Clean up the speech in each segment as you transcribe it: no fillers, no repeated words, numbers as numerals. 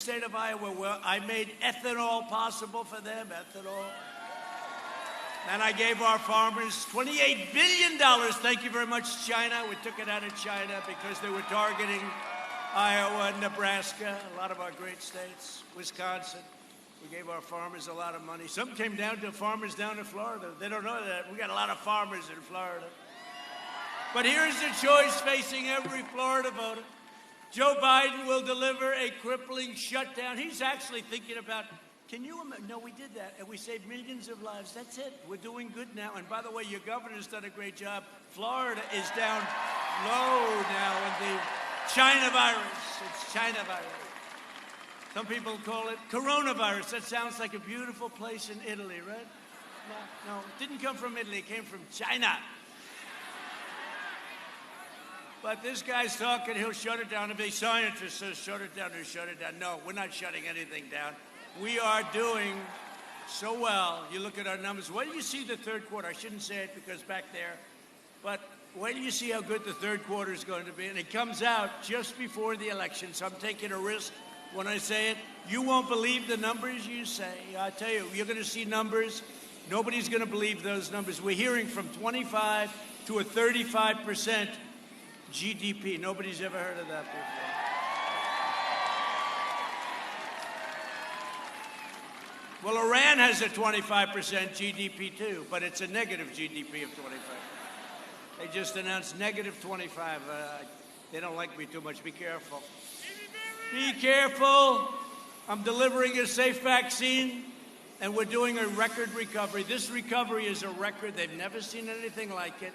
State of Iowa, where I made ethanol possible for them, ethanol. And I gave our farmers $28 billion. Thank you very much, China. We took it out of China because they were targeting Iowa, Nebraska, a lot of our great states, Wisconsin. We gave our farmers a lot of money. Some came down to farmers down in Florida. They don't know that. We got a lot of farmers in Florida. But here's the choice facing every Florida voter. Joe Biden will deliver a crippling shutdown. He's actually thinking about, can you imagine? No, we did that, and we saved millions of lives. That's it. We're doing good now. And by the way, your governor's done a great job. Florida is down low now in the China virus. It's China virus. Some people call it coronavirus. That sounds like a beautiful place in Italy, right? No, it didn't come from Italy. It came from China. But this guy's talking, he'll shut it down. If a scientist says shut it down, he'll shut it down. No, we're not shutting anything down. We are doing so well. You look at our numbers. Wait till you see the third quarter. I shouldn't say it because back there. But wait till you see how good the third quarter is going to be. And it comes out just before the election. So I'm taking a risk when I say it. You won't believe the numbers you say. I tell you, you're going to see numbers. Nobody's going to believe those numbers. We're hearing from 25 to a 35% GDP. Nobody's ever heard of that before. Well, Iran has a 25% GDP too, but it's a negative GDP of 25. They just announced negative 25. They don't like me too much. Be careful. Be careful. I'm delivering a safe vaccine, and we're doing a record recovery. This recovery is a record. They've never seen anything like it.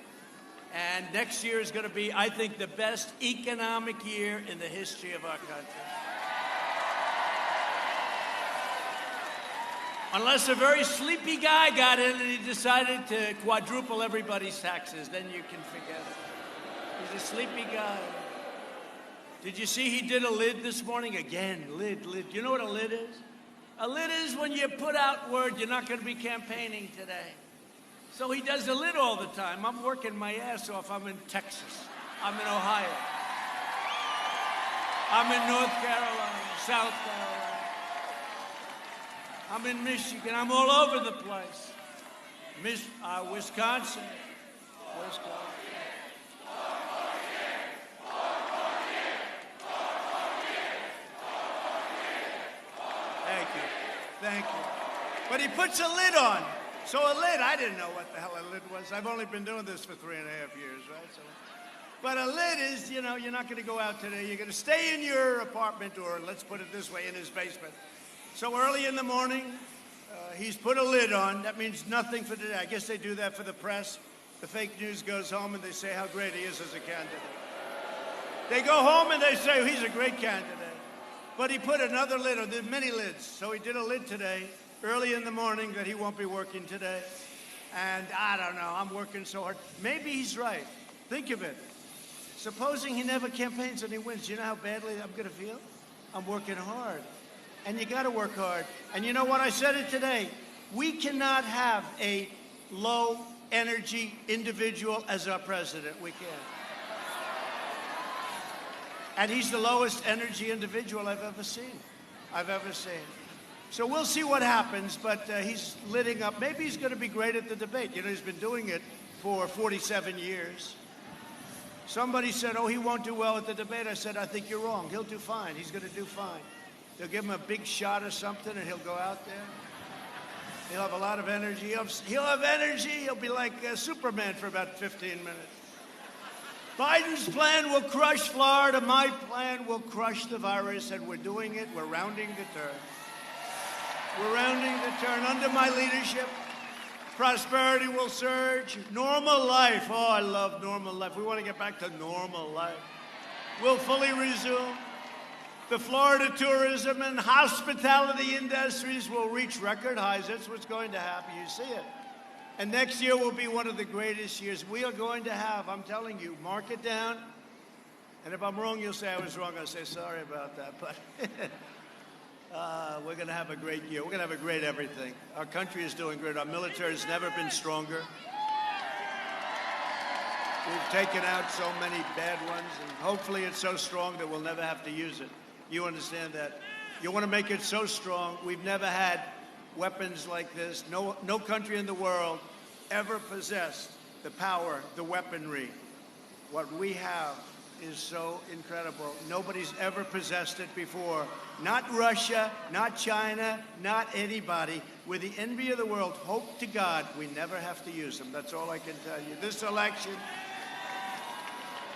And next year is going to be, I think, the best economic year in the history of our country. Unless a very sleepy guy got in and he decided to quadruple everybody's taxes, then you can forget it. He's a sleepy guy. Did you see he did a lid this morning? Again, lid. You know what a lid is? A lid is when you put out word you're not going to be campaigning today. So he does a lid all the time. I'm working my ass off. I'm in Texas. I'm in Ohio. I'm in North Carolina, South Carolina. I'm in Michigan. I'm all over the place. Wisconsin. Thank you. But he puts a lid on. So a lid, I didn't know what the hell a lid was. I've only been doing this for 3.5 years, right? But a lid is, you're not going to go out today. You're going to stay in your apartment, or let's put it this way, in his basement. So early in the morning, he's put a lid on. That means nothing for today. I guess they do that for the press. The fake news goes home and they say how great he is as a candidate. They go home and they say he's a great candidate. But he put another lid on. There's many lids. So he did a lid today, early in the morning, that he won't be working today. And I don't know, I'm working so hard. Maybe he's right. Think of it. Supposing he never campaigns and he wins, you know how badly I'm going to feel? I'm working hard. And you got to work hard. And you know what? I said it today. We cannot have a low-energy individual as our president. We can't. And he's the lowest energy individual I've ever seen. So we'll see what happens, but he's lidding up. Maybe he's going to be great at the debate. He's been doing it for 47 years. Somebody said, he won't do well at the debate. I said, I think you're wrong. He'll do fine. He's going to do fine. They'll give him a big shot or something, and he'll go out there. He'll have a lot of energy. He'll have energy. He'll be like Superman for about 15 minutes. Biden's plan will crush Florida. My plan will crush the virus, and we're doing it. We're rounding the turn. We're rounding the turn. Under my leadership, prosperity will surge. Normal life. Oh, I love normal life. We want to get back to normal life. We'll fully resume. The Florida tourism and hospitality industries will reach record highs. That's what's going to happen. You see it. And next year will be one of the greatest years we are going to have. I'm telling you, mark it down. And if I'm wrong, you'll say I was wrong. I'll say sorry about that. But we're going to have a great year. We're going to have a great everything. Our country is doing great. Our military has never been stronger. We've taken out so many bad ones, and hopefully it's so strong that we'll never have to use it. You understand that? You want to make it so strong. We've never had weapons like this. No country in the world ever possessed the power, the weaponry. What we have is so incredible. Nobody's ever possessed it before. Not Russia, not China, not anybody. We're the envy of the world. Hope to God we never have to use them. That's all I can tell you. This election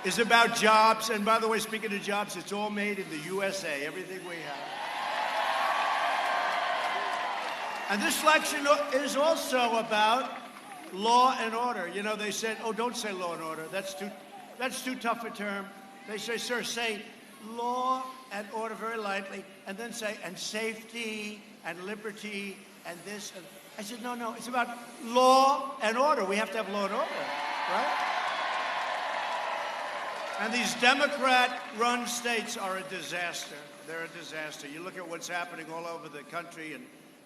is about jobs. And by the way, speaking of jobs, it's all made in the USA, everything we have. And this election is also about law and order. You know, they said, oh, don't say law and order. That's too tough a term. They say, sir, say law and order very lightly, and then say, and safety and liberty and this. And I said, no, it's about law and order. We have to have law and order, right? And these Democrat-run states are a disaster. They're a disaster. You look at what's happening all over the country, and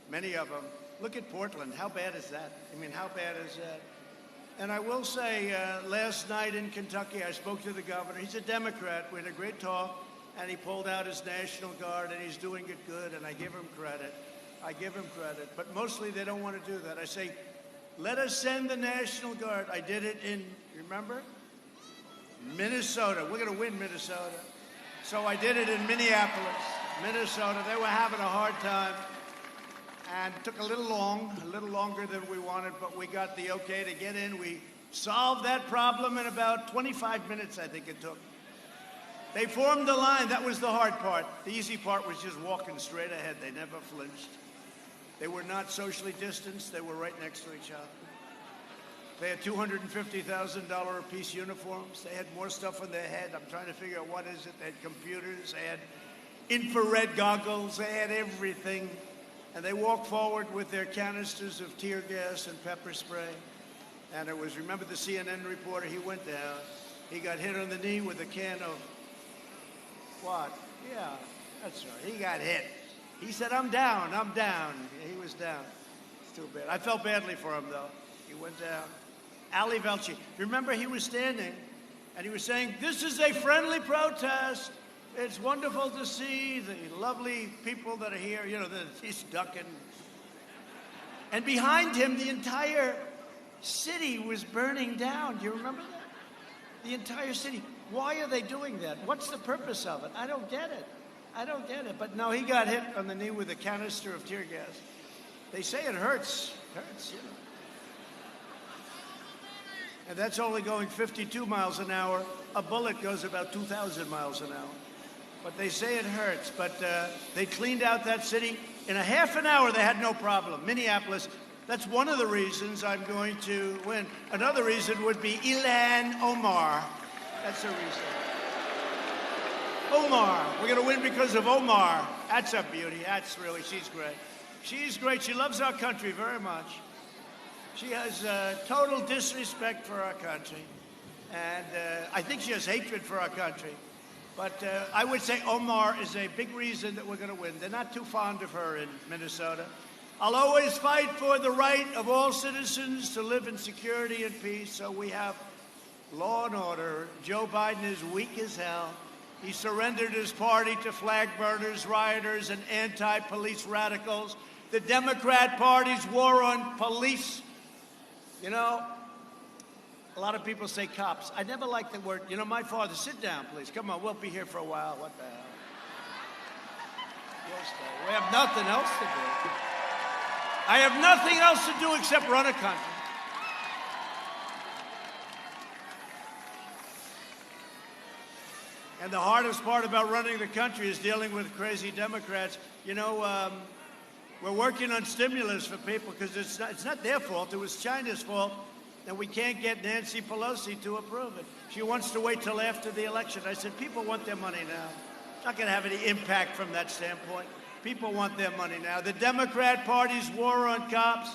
many of them. Look at Portland. How bad is that? I mean, how bad is that? And I will say, last night in Kentucky, I spoke to the governor. He's a Democrat. We had a great talk, and he pulled out his National Guard, and he's doing it good, and I give him credit. I give him credit. But mostly they don't want to do that. I say, let us send the National Guard. I did it in, remember? Minnesota. We're going to win Minnesota. So I did it in Minneapolis, Minnesota. They were having a hard time. And it took a little longer than we wanted, but we got the okay to get in. We solved that problem in about 25 minutes, I think it took. They formed the line. That was the hard part. The easy part was just walking straight ahead. They never flinched. They were not socially distanced. They were right next to each other. They had $250,000 a piece uniforms. They had more stuff on their head. I'm trying to figure out what is it. They had computers. They had infrared goggles. They had everything. And they walked forward with their canisters of tear gas and pepper spray. And it was, remember the CNN reporter, he went down. He got hit on the knee with a can of what? Yeah, that's right. He got hit. He said, I'm down. He was down. It's too bad. I felt badly for him, though. He went down. Ali Velci. Remember, he was standing, and he was saying, this is a friendly protest. It's wonderful to see the lovely people that are here. You know, he's ducking. And behind him, the entire city was burning down. Do you remember that? The entire city. Why are they doing that? What's the purpose of it? I don't get it. But no, he got hit on the knee with a canister of tear gas. They say it hurts. It hurts, you know. And that's only going 52 miles an hour. A bullet goes about 2,000 miles an hour. But they say it hurts. But they cleaned out that city. In a half an hour, they had no problem. Minneapolis, that's one of the reasons I'm going to win. Another reason would be Ilhan Omar. That's the reason. Omar. We're going to win because of Omar. That's a beauty. That's really, she's great. She's great. She loves our country very much. She has total disrespect for our country. And I think she has hatred for our country. But I would say Omar is a big reason that we're going to win. They're not too fond of her in Minnesota. I'll always fight for the right of all citizens to live in security and peace. So we have law and order. Joe Biden is weak as hell. He surrendered his party to flag burners, rioters, and anti-police radicals. The Democrat Party's war on police. You know, a lot of people say cops. I never liked the word. You know, my father, sit down, please. Come on, we'll be here for a while. What the hell? Yes, we have nothing else to do. I have nothing else to do except run a country. And the hardest part about running the country is dealing with crazy Democrats. You know, we're working on stimulus for people because it's not their fault. It was China's fault. And we can't get Nancy Pelosi to approve it. She wants to wait till after the election. I said, people want their money now. It's not going to have any impact from that standpoint. People want their money now. The Democrat Party's war on cops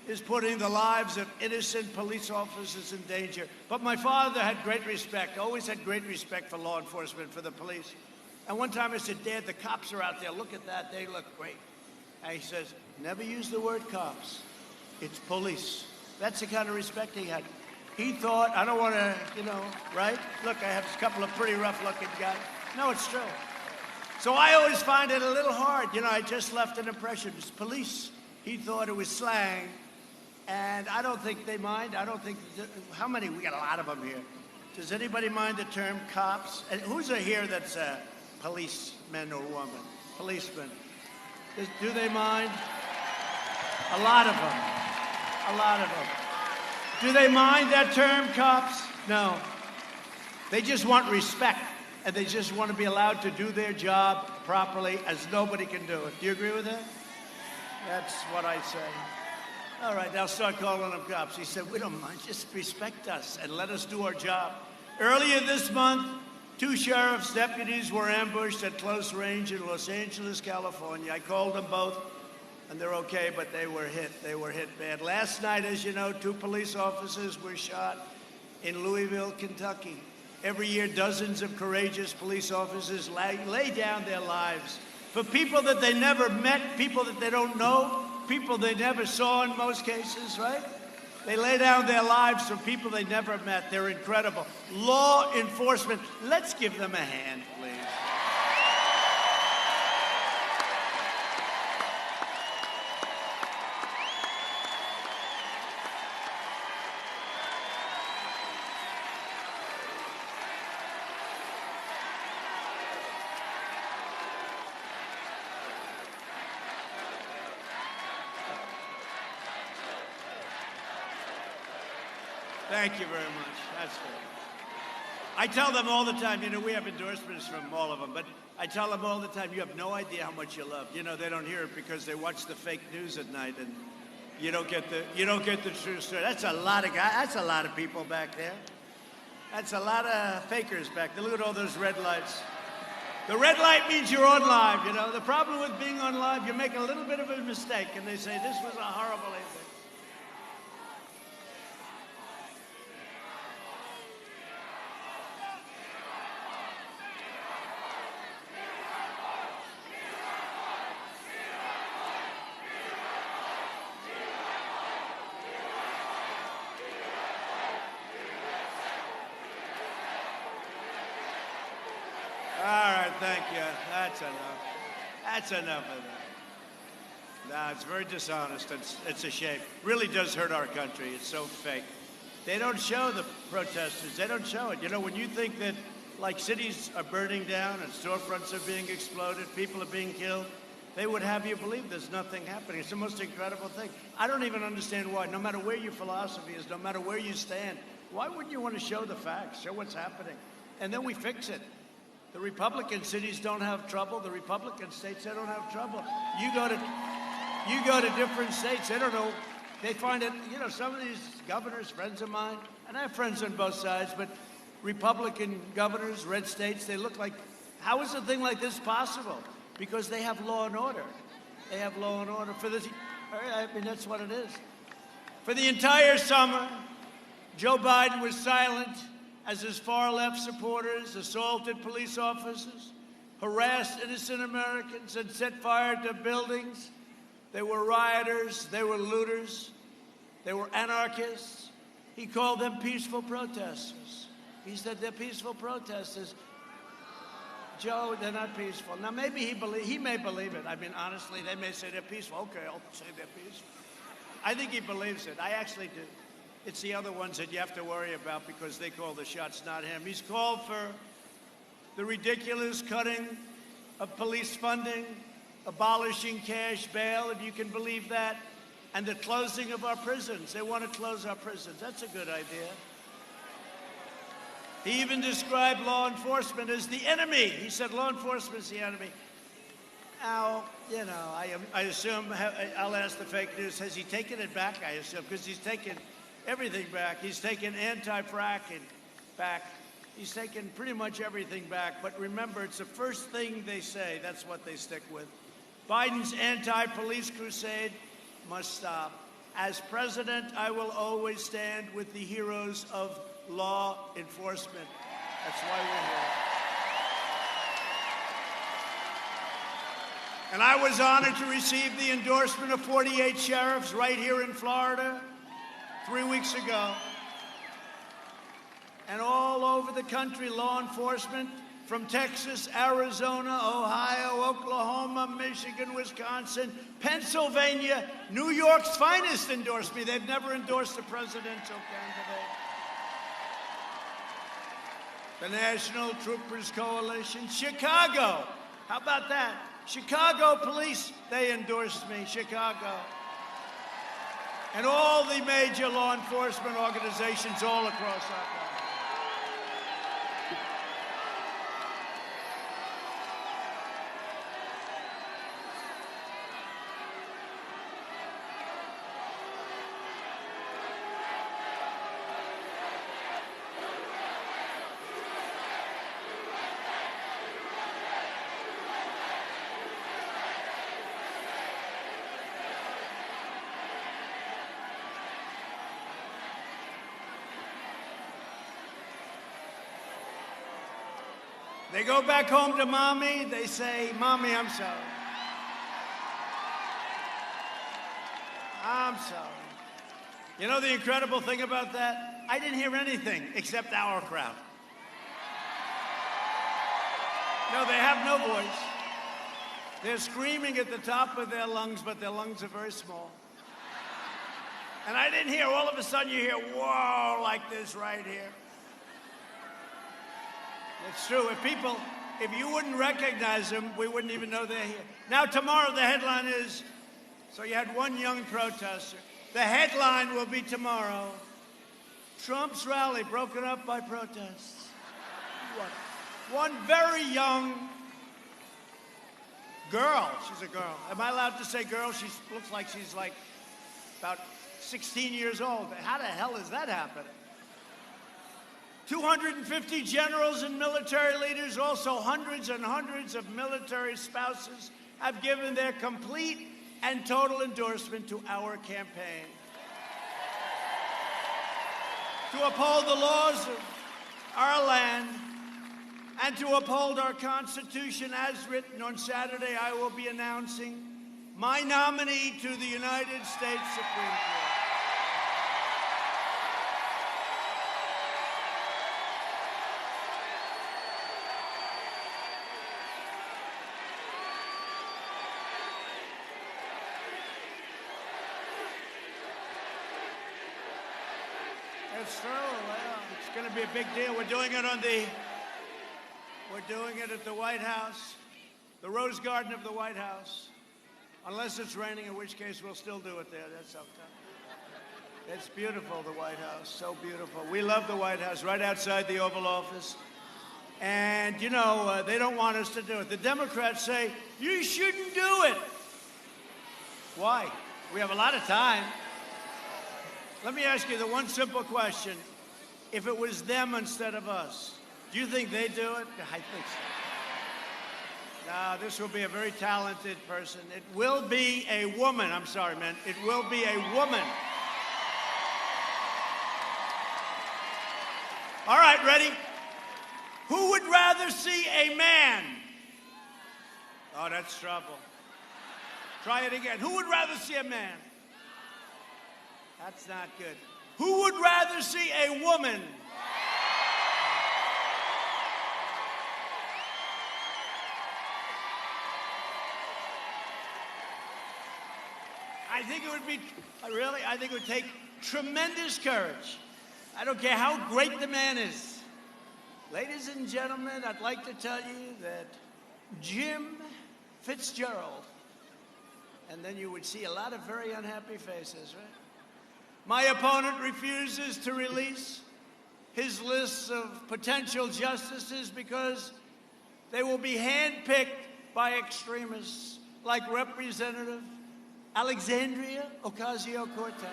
is putting the lives of innocent police officers in danger. But my father had great respect, always had great respect for law enforcement, for the police. And one time I said, Dad, the cops are out there. Look at that. They look great. And he says, never use the word cops. It's police. That's the kind of respect he had. He thought, I don't want to, you know, right? Look, I have a couple of pretty rough-looking guys. No, it's true. So I always find it a little hard. You know, I just left an impression. It's police. He thought it was slang. And I don't think they mind. I don't think, how many? We got a lot of them here. Does anybody mind the term cops? And who's here that's a policeman or woman? Policeman. Do they mind? A lot of them. A lot of them. Do they mind that term, cops? No. They just want respect, and they just want to be allowed to do their job properly, as nobody can do it. Do you agree with that? That's what I say. All right, now start calling them cops. He said, we don't mind, just respect us and let us do our job. Earlier this month, 2 sheriff's deputies were ambushed at close range in Los Angeles, California. I called them both, and they're okay, but they were hit. They were hit bad. Last night, as you know, 2 police officers were shot in Louisville, Kentucky. Every year, dozens of courageous police officers lay down their lives for people that they never met, people that they don't know, people they never saw in most cases, right? They lay down their lives for people they never met. They're incredible. Law enforcement, let's give them a hand, please. Thank you very much. That's good. I tell them all the time, you know, we have endorsements from all of them, but I tell them all the time, you have no idea how much you love. You know, they don't hear it because they watch the fake news at night, and you don't get the true story. That's a lot of guys. That's a lot of people back there. That's a lot of fakers back there. Look at all those red lights. The red light means you're on live, you know. The problem with being on live, you make a little bit of a mistake, and they say, this was a horrible evening. Thank you. That's enough. That's enough of that. No, it's very dishonest. It's a shame. Really does hurt our country. It's so fake. They don't show the protesters. They don't show it. You know, when you think that, like, cities are burning down and storefronts are being exploded, people are being killed, they would have you believe there's nothing happening. It's the most incredible thing. I don't even understand why. No matter where your philosophy is, no matter where you stand, why wouldn't you want to show the facts, show what's happening? And then we fix it. The Republican cities don't have trouble. The Republican states, they don't have trouble. You go to different states, they don't know. They find it, you know, some of these governors, friends of mine, and I have friends on both sides, but Republican governors, red states, they look like, how is a thing like this possible? Because they have law and order. They have law and order. I mean, that's what it is. For the entire summer, Joe Biden was silent as his far-left supporters assaulted police officers, harassed innocent Americans, and set fire to buildings. They were rioters, they were looters, they were anarchists. He called them peaceful protesters. He said they're peaceful protesters. Joe, they're not peaceful. Now, maybe he may believe it. I mean, honestly, they may say they're peaceful. Okay, I'll say they're peaceful. I think he believes it. I actually do. It's the other ones that you have to worry about because they call the shots, not him. He's called for the ridiculous cutting of police funding, abolishing cash bail, if you can believe that, and the closing of our prisons. They want to close our prisons. That's a good idea. He even described law enforcement as the enemy. He said law enforcement is the enemy. Now, you know, I assume, I'll ask the fake news, has he taken it back? I assume, because he's taken everything back. He's taken anti-fracking back. He's taken pretty much everything back. But remember, it's the first thing they say. That's what they stick with. Biden's anti-police crusade must stop. As president, I will always stand with the heroes of law enforcement. That's why we're here. And I was honored to receive the endorsement of 48 sheriffs right here in Florida 3 weeks ago. And all over the country, law enforcement from Texas, Arizona, Ohio, Oklahoma, Michigan, Wisconsin, Pennsylvania. New York's finest endorsed me. They've never endorsed a presidential candidate. The National Troopers Coalition, Chicago. How about that? Chicago police, they endorsed me, Chicago. And all the major law enforcement organizations all across our country. They go back home to mommy, they say, "Mommy, I'm sorry. I'm sorry." You know the incredible thing about that? I didn't hear anything except our crowd. No, they have no voice. They're screaming at the top of their lungs, but their lungs are very small. And I didn't hear, all of a sudden you hear, whoa, like this right here. It's true. If you wouldn't recognize them, we wouldn't even know they're here. Now, tomorrow, the headline is, so you had one young protester. The headline will be tomorrow, Trump's rally broken up by protests. One very young girl. She's a girl. Am I allowed to say girl? She looks like she's like about 16 years old. How the hell is that happening? 250 generals and military leaders, also hundreds and hundreds of military spouses, have given their complete and total endorsement to our campaign. To uphold the laws of our land and to uphold our Constitution as written. On Saturday, I will be announcing my nominee to the United States Supreme Court. It's true. Well, it's going to be a big deal. We're doing it at the White House, the Rose Garden of the White House. Unless it's raining, in which case we'll still do it there. That's okay. It's beautiful, the White House. So beautiful. We love the White House, right outside the Oval Office. And, you know, they don't want us to do it. The Democrats say, you shouldn't do it. Why? We have a lot of time. Let me ask you the one simple question. If it was them instead of us, do you think they'd do it? I think so. No, this will be a very talented person. It will be a woman. I'm sorry, man. It will be a woman. All right, ready? Who would rather see a man? Oh, that's trouble. Try it again. Who would rather see a man? That's not good. Who would rather see a woman? I think it would be, really, I think it would take tremendous courage. I don't care how great the man is. Ladies and gentlemen, I'd like to tell you that Jim Fitzgerald, and then you would see a lot of very unhappy faces, right? My opponent refuses to release his lists of potential justices because they will be handpicked by extremists like Representative Alexandria Ocasio-Cortez,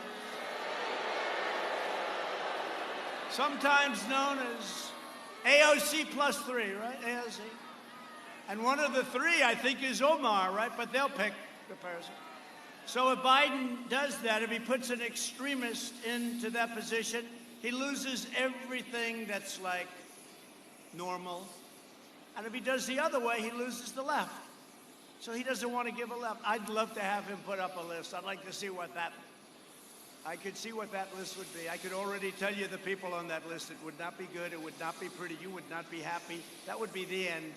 sometimes known as AOC plus 3, right? AOC. And one of the three, I think, is Omar, right? But they'll pick the person. So if Biden does that, if he puts an extremist into that position, he loses everything that's like normal. And if he does the other way, he loses the left. So he doesn't want to give a left. I'd love to have him put up a list. I'd like to see what that I could see what that list would be. I could already tell you the people on that list. It would not be good. It would not be pretty. You would not be happy. That would be the end.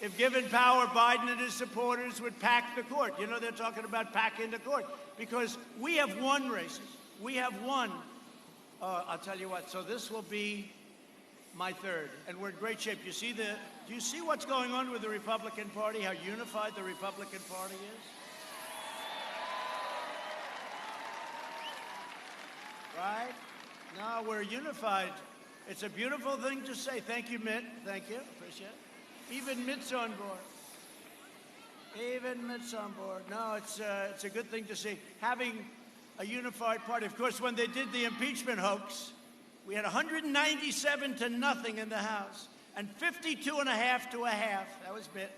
If given power, Biden and his supporters would pack the court. You know, they're talking about packing the court because we have won races. We have won. I'll tell you what. So this will be my third, and we're in great shape. Do you see what's going on with the Republican Party? How unified the Republican Party is? Right? No, we're unified. It's a beautiful thing to say. Thank you, Mitt. Thank you. Appreciate it. Even Mitt's on board. Even Mitt's on board. No, it's a good thing to see. Having a unified party. Of course, when they did the impeachment hoax, we had 197 to nothing in the House and 52 and a half to a half. That was Mitt.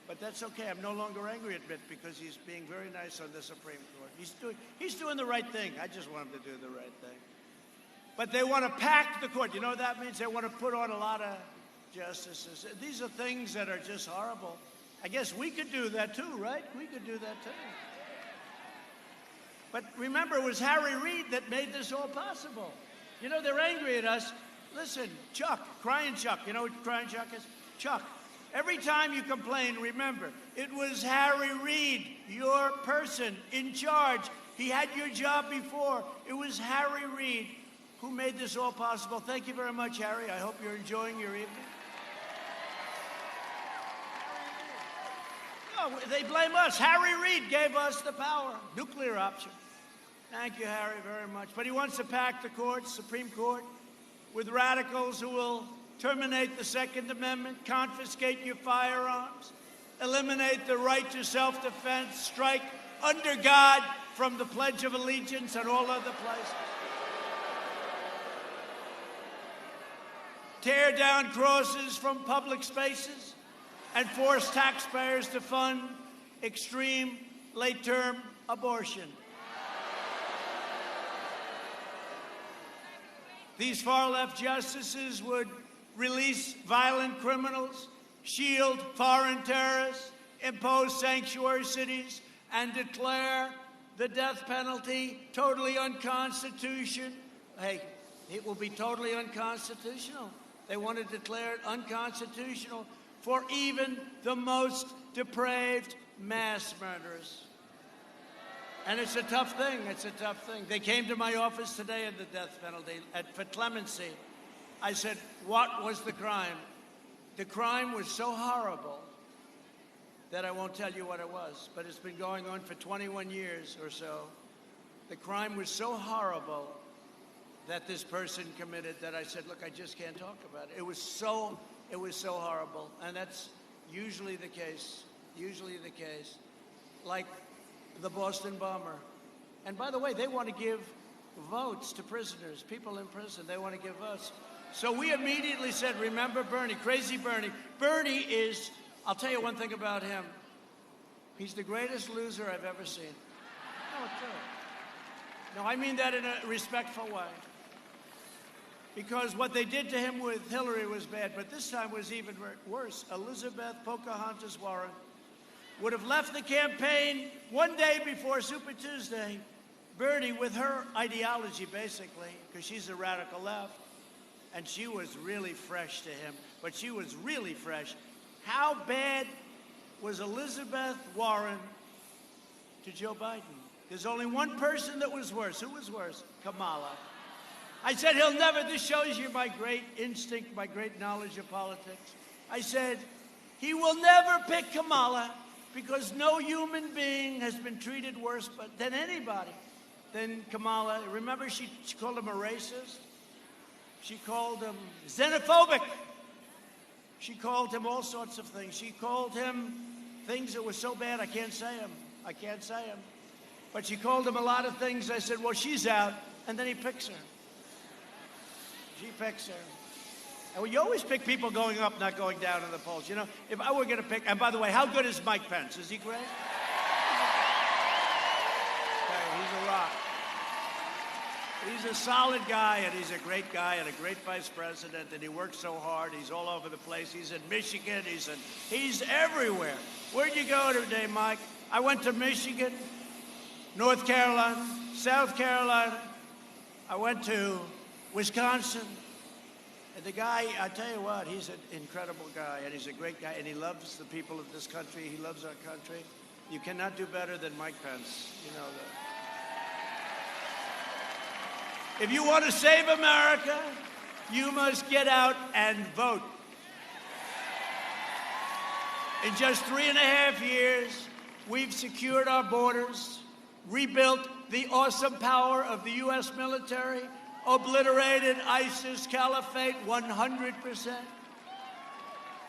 But that's okay. I'm no longer angry at Mitt because he's being very nice on the Supreme Court. He's doing the right thing. I just want him to do the right thing. But they want to pack the court. You know what that means? They want to put on a lot of justices. These are things that are just horrible. I guess we could do that too, right? We could do that too. But remember, it was Harry Reid that made this all possible. You know, they're angry at us. Listen, Chuck, Crying Chuck. You know what Crying Chuck is? Chuck. Every time you complain, remember, it was Harry Reid, your person in charge. He had your job before. It was Harry Reid who made this all possible. Thank you very much, Harry. I hope you're enjoying your evening. No, they blame us. Harry Reid gave us the power. Nuclear option. Thank you, Harry, very much. But he wants to pack the court, Supreme Court, with radicals who will terminate the Second Amendment, confiscate your firearms, eliminate the right to self-defense, strike under God from the Pledge of Allegiance and all other places. Tear down crosses from public spaces and force taxpayers to fund extreme late-term abortion. These far-left justices would release violent criminals, shield foreign terrorists, impose sanctuary cities, and declare the death penalty totally unconstitutional. Hey, it will be totally unconstitutional. They want to declare it unconstitutional for even the most depraved mass murderers. And it's a tough thing. It's a tough thing. They came to my office today at the death penalty for clemency. I said, what was the crime? The crime was so horrible that I won't tell you what it was, but it's been going on for 21 years or so. The crime was so horrible that this person committed that I said, look, I just can't talk about it. It was so horrible, and that's usually the case, like the Boston bomber. And by the way, they want to give votes to prisoners, people in prison. They want to give votes. So we immediately said, remember Bernie, crazy Bernie. Bernie is, I'll tell you one thing about him. He's the greatest loser I've ever seen. No, it's true. No, I mean that in a respectful way. Because what they did to him with Hillary was bad, but this time was even worse. Elizabeth Pocahontas Warren would have left the campaign one day before Super Tuesday. Bernie, with her ideology, basically, because she's a radical left, and she was really fresh to him, but she was really fresh. How bad was Elizabeth Warren to Joe Biden? There's only one person that was worse. Who was worse? Kamala. I said, he'll never, this shows you my great instinct, my great knowledge of politics. I said, he will never pick Kamala because no human being has been treated worse than anybody than Kamala. Remember, she called him a racist. She called him xenophobic. She called him all sorts of things. She called him things that were so bad I can't say them. I can't say them. But she called him a lot of things. I said, well, she's out. And then he picks her. She picks her. And well, you always pick people going up, not going down in the polls. You know, if I were going to pick, and by the way, how good is Mike Pence? Is he great? Okay, he's a rock. He's a solid guy, and he's a great guy, and a great vice president, and he works so hard. He's all over the place. He's in Michigan. He's everywhere. Where'd you go today, Mike? I went to Michigan. North Carolina, South Carolina. I went to Wisconsin. And the guy, I tell you what, he's an incredible guy, and he's a great guy, and he loves the people of this country. He loves our country. You cannot do better than Mike Pence. You know that. If you want to save America, you must get out and vote. In just 3.5 years, we've secured our borders, rebuilt the awesome power of the U.S. military, obliterated ISIS caliphate 100%,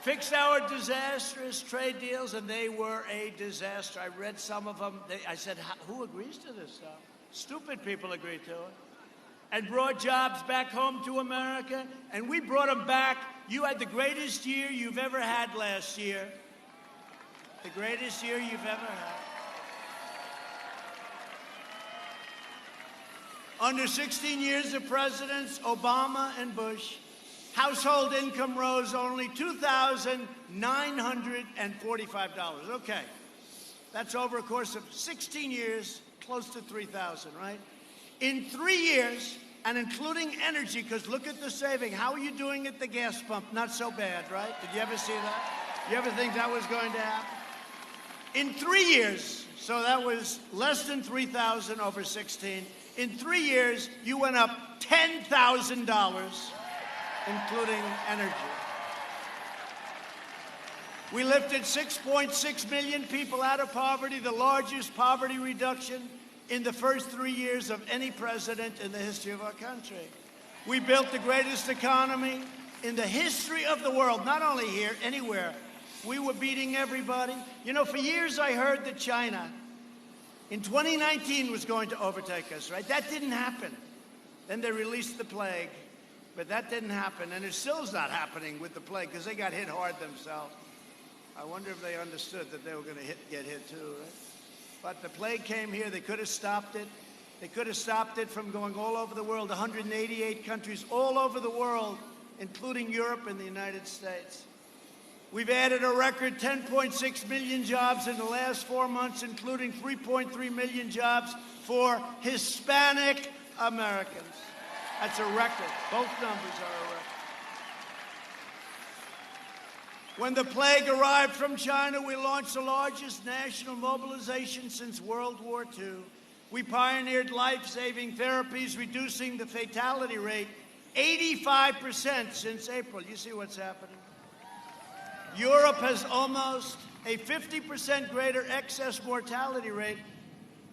fixed our disastrous trade deals, and they were a disaster. I read some of them. I said, who agrees to this stuff? Stupid people agree to it. And brought jobs back home to America, and we brought them back. You had the greatest year you've ever had last year. The greatest year you've ever had. Under 16 years of presidents, Obama and Bush, household income rose only $2,945. Okay. That's over a course of 16 years, close to $3,000, right? In 3 years, and including energy, because look at the saving. How are you doing at the gas pump? Not so bad, right? Did you ever see that? You ever think that was going to happen? In 3 years, so that was less than 3,000 over 16. In 3 years, you went up $10,000, including energy. We lifted 6.6 million people out of poverty, the largest poverty reduction in the first 3 years of any president in the history of our country. We built the greatest economy in the history of the world, not only here, anywhere. We were beating everybody. You know, for years I heard that China in 2019 was going to overtake us, right? That didn't happen. Then they released the plague, but that didn't happen. And it still is not happening with the plague because they got hit hard themselves. I wonder if they understood that they were going to get hit too, right? But the plague came here. They could have stopped it. They could have stopped it from going all over the world, 188 countries all over the world, including Europe and the United States. We've added a record 10.6 million jobs in the last 4 months, including 3.3 million jobs for Hispanic Americans. That's a record. Both numbers are a record. When the plague arrived from China, we launched the largest national mobilization since World War II. We pioneered life-saving therapies, reducing the fatality rate 85% since April. You see what's happening? Europe has almost a 50% greater excess mortality rate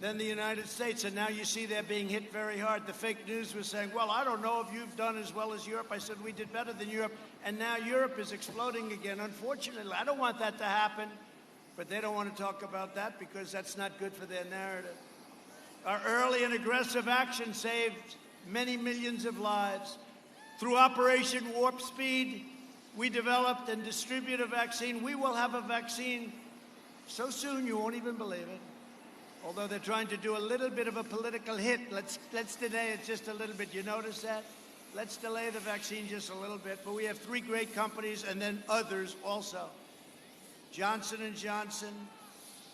than the United States, and now you see they're being hit very hard. The fake news was saying, well, I don't know if you've done as well as Europe. I said, we did better than Europe, and now Europe is exploding again. Unfortunately, I don't want that to happen, but they don't want to talk about that because that's not good for their narrative. Our early and aggressive action saved many millions of lives. Through Operation Warp Speed, we developed and distribute a vaccine. We will have a vaccine so soon you won't even believe it. Although they're trying to do a little bit of a political hit. Let's delay it just a little bit. You notice that? Let's delay the vaccine just a little bit. But we have 3 great companies and then others also. Johnson & Johnson,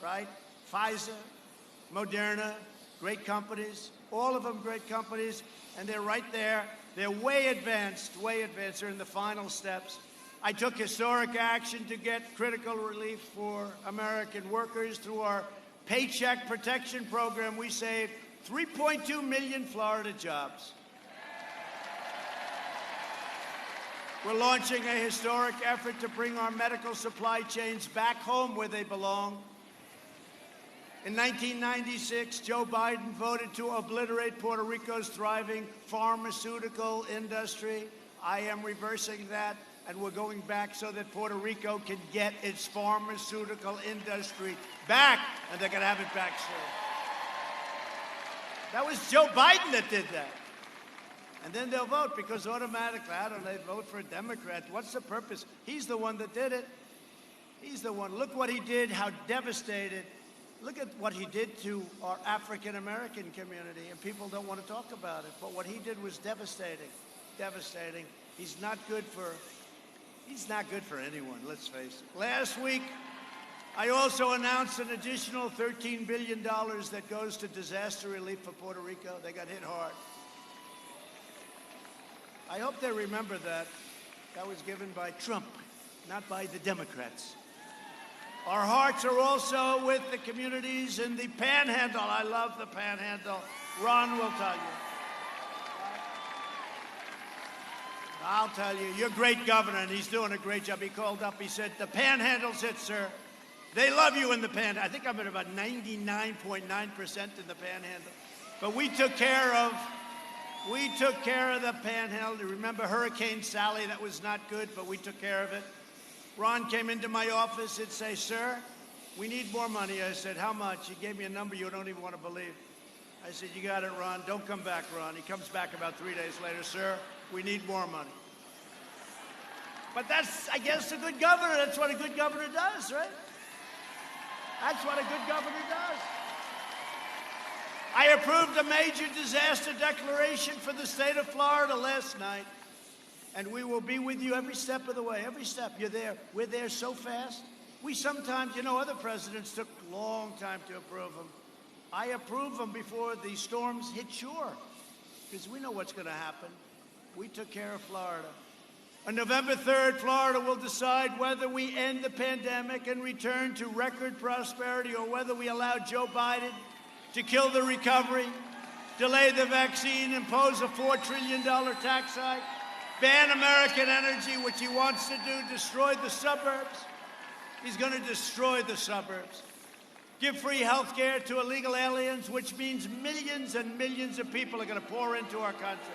right? Pfizer, Moderna, great companies. All of them great companies. And they're right there. They're way advanced, way advanced. They're in the final steps. I took historic action to get critical relief for American workers through our Paycheck Protection Program. We saved 3.2 million Florida jobs. We're launching a historic effort to bring our medical supply chains back home where they belong. In 1996, Joe Biden voted to obliterate Puerto Rico's thriving pharmaceutical industry. I am reversing that, and we're going back so that Puerto Rico can get its pharmaceutical industry back, and they're going to have it back soon. That was Joe Biden that did that. And then they'll vote because automatically, I don't know, they vote for a Democrat. What's the purpose? He's the one that did it. He's the one. Look what he did, how devastated. Look at what he did to our African-American community, and people don't want to talk about it. But what he did was devastating, devastating. He's not good for anyone, let's face it. Last week, I also announced an additional $13 billion that goes to disaster relief for Puerto Rico. They got hit hard. I hope they remember that. That was given by Trump, not by the Democrats. Our hearts are also with the communities in the Panhandle. I love the Panhandle. Ron will tell you. I'll tell you, you're a great governor, and he's doing a great job. He called up, he said, the Panhandle's it, sir. They love you in the Panhandle. I think I'm at about 99.9% in the Panhandle. But we took care of the Panhandle. Remember Hurricane Sally? That was not good, but we took care of it. Ron came into my office and say, sir, we need more money. I said, how much? He gave me a number you don't even want to believe. I said, you got it, Ron. Don't come back, Ron. He comes back about 3 days later, sir, we need more money. But that's, I guess, a good governor. That's what a good governor does, right? That's what a good governor does. I approved a major disaster declaration for the state of Florida last night. And we will be with you every step of the way, every step. You're there. We're there so fast. We sometimes, other presidents took a long time to approve them. I approve them before the storms hit shore, because we know what's going to happen. We took care of Florida. On November 3rd, Florida will decide whether we end the pandemic and return to record prosperity, or whether we allow Joe Biden to kill the recovery, delay the vaccine, impose a $4 trillion tax hike, ban American energy, which he wants to do, destroy the suburbs. He's going to destroy the suburbs. Give free health care to illegal aliens, which means millions and millions of people are going to pour into our country.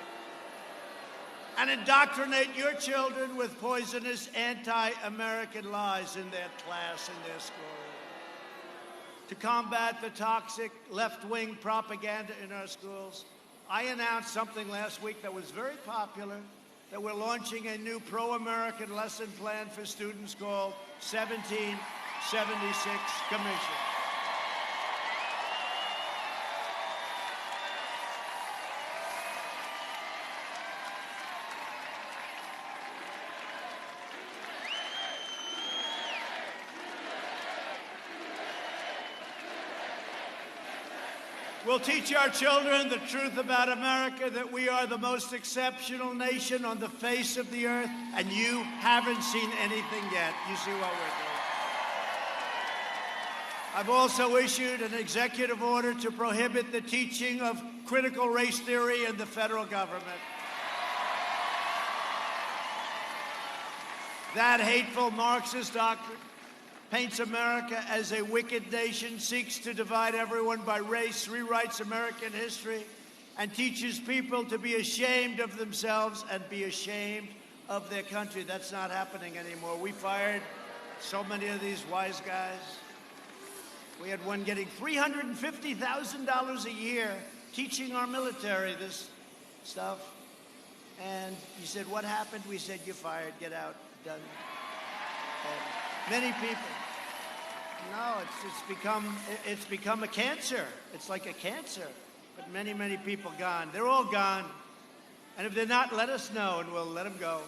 And indoctrinate your children with poisonous anti-American lies in their class, in their school. To combat the toxic left-wing propaganda in our schools, I announced something last week that was very popular, that we're launching a new pro-American lesson plan for students called 1776 Commission. We'll teach our children the truth about America, that we are the most exceptional nation on the face of the earth, and you haven't seen anything yet. You see what we're doing. I've also issued an executive order to prohibit the teaching of critical race theory in the federal government. That hateful Marxist doctrine paints America as a wicked nation, seeks to divide everyone by race, rewrites American history, and teaches people to be ashamed of themselves and be ashamed of their country. That's not happening anymore. We fired so many of these wise guys. We had one getting $350,000 a year teaching our military this stuff. And he said, what happened? We said, you're fired, get out, done. And many people. No, it's become a cancer. It's like a cancer. But many, many people gone. They're all gone. And if they're not, let us know and we'll let them go.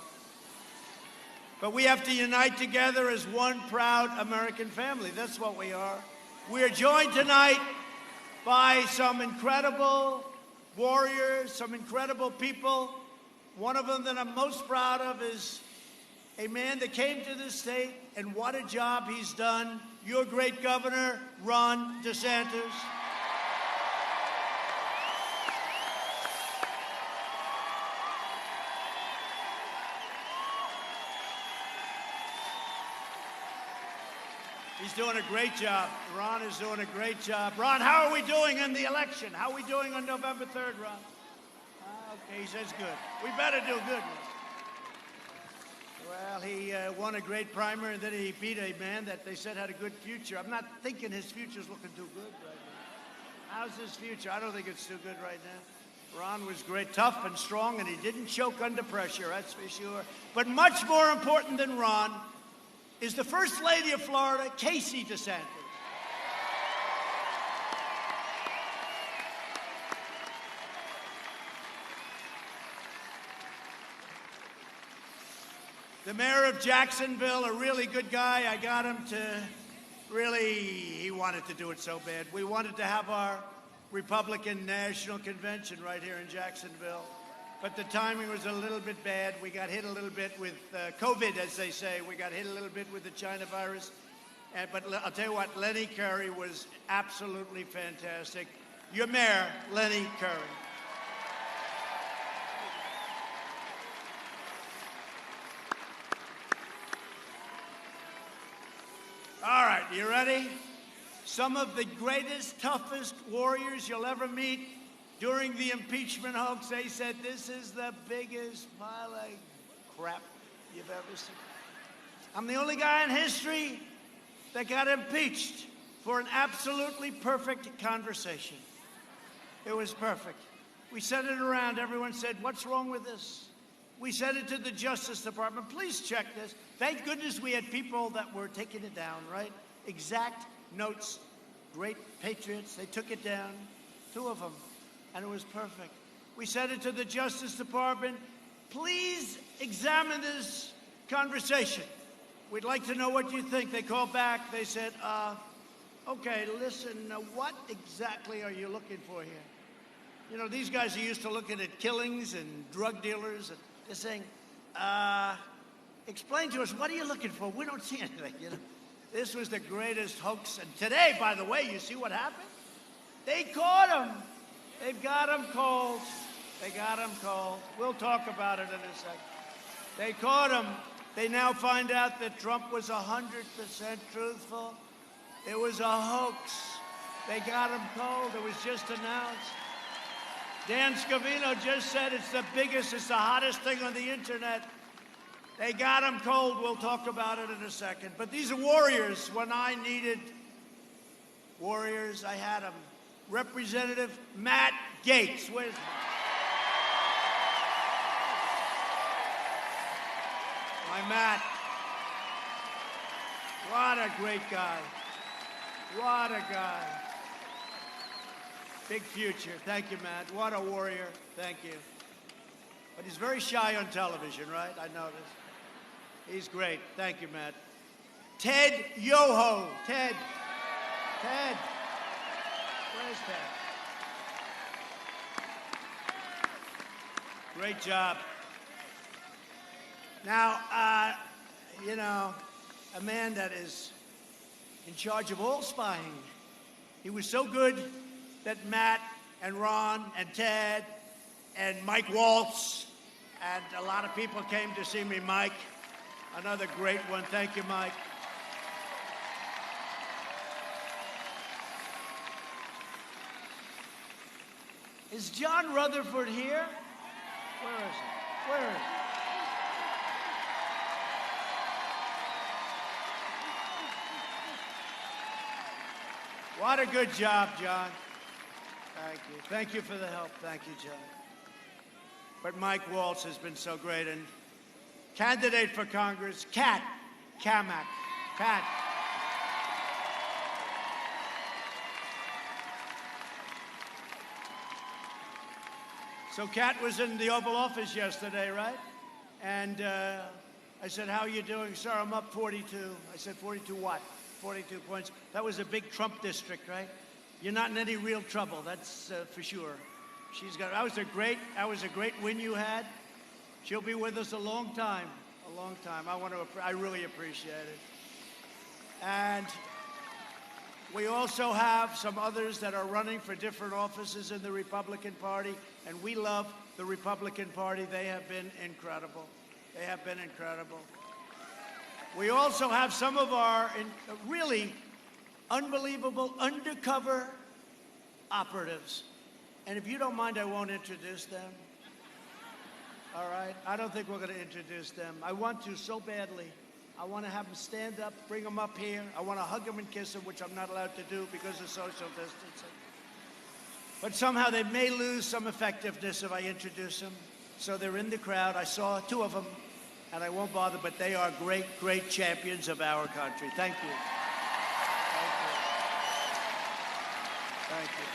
But we have to unite together as one proud American family. That's what we are. We are joined tonight by some incredible warriors, some incredible people. One of them that I'm most proud of is a man that came to this state, and what a job he's done. Your great governor, Ron DeSantis. He's doing a great job. Ron is doing a great job. Ron, how are we doing in the election? How are we doing on November 3rd, Ron? Okay, he says good. We better do good. Well, he won a great primary, and then he beat a man that they said had a good future. I'm not thinking his future's looking too good right now. How's his future? I don't think it's too good right now. Ron was great, tough and strong, and he didn't choke under pressure, that's for sure. But much more important than Ron is the First Lady of Florida, Casey DeSantis. The mayor of Jacksonville, a really good guy. I got him to really, he wanted to do it so bad. We wanted to have our Republican National Convention right here in Jacksonville, but the timing was a little bit bad. We got hit a little bit with COVID, as they say. We got hit a little bit with the China virus. But I'll tell you what, Lenny Curry was absolutely fantastic. Your mayor, Lenny Curry. All right, you ready? Some of the greatest, toughest warriors you'll ever meet during the impeachment hoax, they said this is the biggest pile of crap you've ever seen. I'm the only guy in history that got impeached for an absolutely perfect conversation. It was perfect. We sent it around. Everyone said, what's wrong with this? We sent it to the Justice Department. Please check this. Thank goodness we had people that were taking it down, right? Exact notes. Great patriots. They took it down, 2 of them, and it was perfect. We sent it to the Justice Department. Please examine this conversation. We'd like to know what you think. They called back. They said, okay, listen, what exactly are you looking for here? You know, these guys are used to looking at killings and drug dealers. And they're saying, explain to us, what are you looking for? We don't see anything, you know. This was the greatest hoax. And today, by the way, you see what happened? They caught him. They've got him cold. They got him cold. We'll talk about it in a second. They caught him. They now find out that Trump was 100% truthful. It was a hoax. They got him cold. It was just announced. Dan Scavino just said it's the biggest, it's the hottest thing on the internet. They got him cold. We'll talk about it in a second. But these are warriors. When I needed warriors, I had them. Representative Matt Gaetz. Where's my Matt? What a great guy. What a guy. Big future. Thank you, Matt. What a warrior. Thank you. But he's very shy on television, right? I noticed. He's great. Thank you, Matt. Ted Yoho. Ted. Ted. Where's Ted? Great job. Now, you know, a man that is in charge of all spying. He was so good that Matt and Ron and Ted and Mike Waltz and a lot of people came to see me. Mike, another great one. Thank you, Mike. Is John Rutherford here? Where is he? Where is he? What a good job, John. Thank you. Thank you for the help. Thank you, John. But Mike Waltz has been so great. And candidate for Congress, Kat Kamak. Kat. So Kat was in the Oval Office yesterday, right? And I said, how are you doing? Sir, I'm up 42. I said, 42 what? 42 points. That was a big Trump district, right? You're not in any real trouble, that's for sure. She's got. That was a great win you had. She'll be with us a long time, a long time. I really appreciate it. And we also have some others that are running for different offices in the Republican Party, and we love the Republican Party. They have been incredible. They have been incredible. We also have some of our really unbelievable undercover operatives. And if you don't mind, I won't introduce them. All right? I don't think we're going to introduce them. I want to so badly. I want to have them stand up, bring them up here. I want to hug them and kiss them, which I'm not allowed to do because of social distancing. But somehow they may lose some effectiveness if I introduce them. So they're in the crowd. I saw 2 of them. And I won't bother, but they are great, great champions of our country. Thank you. Thank you. Thank you.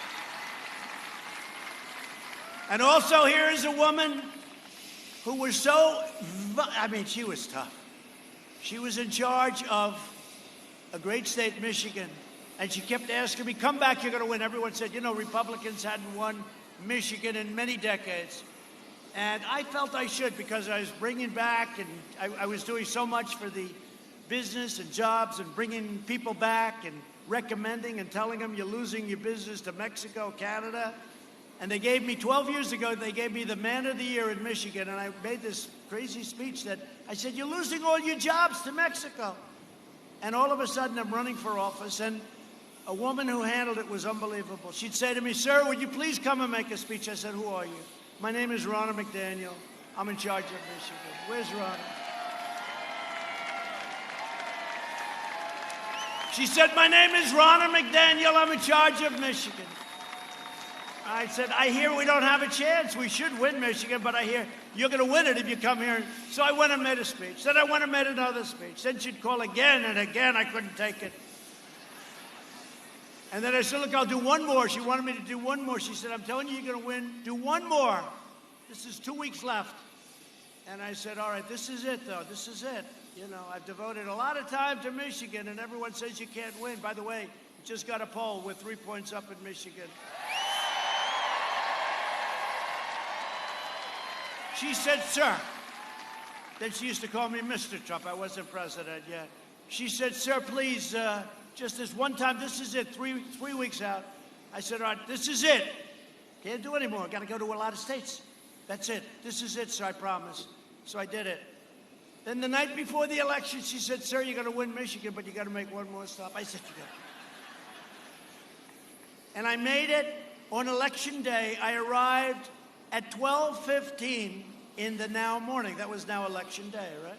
And also here is a woman who was so, she was tough. She was in charge of a great state, Michigan. And she kept asking me, come back, you're going to win. Everyone said, you know, Republicans hadn't won Michigan in many decades. And I felt I should, because I was bringing back, and I was doing so much for the business and jobs and bringing people back and recommending and telling them you're losing your business to Mexico, Canada. And they gave me, 12 years ago, they gave me the Man of the Year in Michigan. And I made this crazy speech that I said, you're losing all your jobs to Mexico. And all of a sudden, I'm running for office. And a woman who handled it was unbelievable. She'd say to me, sir, would you please come and make a speech? I said, who are you? My name is Ronna McDaniel. I'm in charge of Michigan. Where's Ronna? She said, my name is Ronna McDaniel. I'm in charge of Michigan. I said, I hear we don't have a chance. We should win Michigan, but I hear you're going to win it if you come here. So I went and made a speech. Then I went and made another speech. Then she'd call again and again. I couldn't take it. And then I said, look, I'll do one more. She wanted me to do one more. She said, I'm telling you, you're going to win. Do one more. This is 2 weeks left. And I said, all right, this is it, though. This is it. You know, I've devoted a lot of time to Michigan, and everyone says you can't win. By the way, just got a poll. We're 3 points up in Michigan. She said, sir. Then she used to call me Mr. Trump. I wasn't president yet. She said, sir, please, just this one time, this is it, three weeks out. I said, all right, this is it. Can't do anymore. Got to go to a lot of states. That's it. This is it, sir, I promise. So I did it. Then the night before the election, she said, sir, you're going to win Michigan, but you got to make one more stop. I said, you got to. And I made it on election day. I arrived at 12:15 in the now morning. That was now election day, right?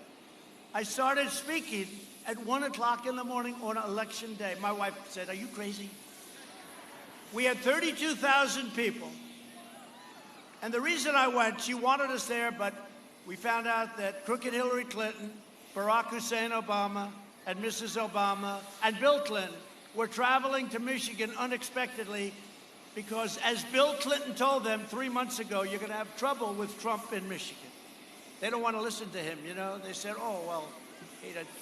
I started speaking at 1 o'clock in the morning on election day. My wife said, are you crazy? We had 32,000 people. And the reason I went, she wanted us there, but we found out that crooked Hillary Clinton, Barack Hussein Obama, and Mrs. Obama, and Bill Clinton were traveling to Michigan unexpectedly because, as Bill Clinton told them 3 months ago, you're going to have trouble with Trump in Michigan. They don't want to listen to him, you know. They said, oh, well,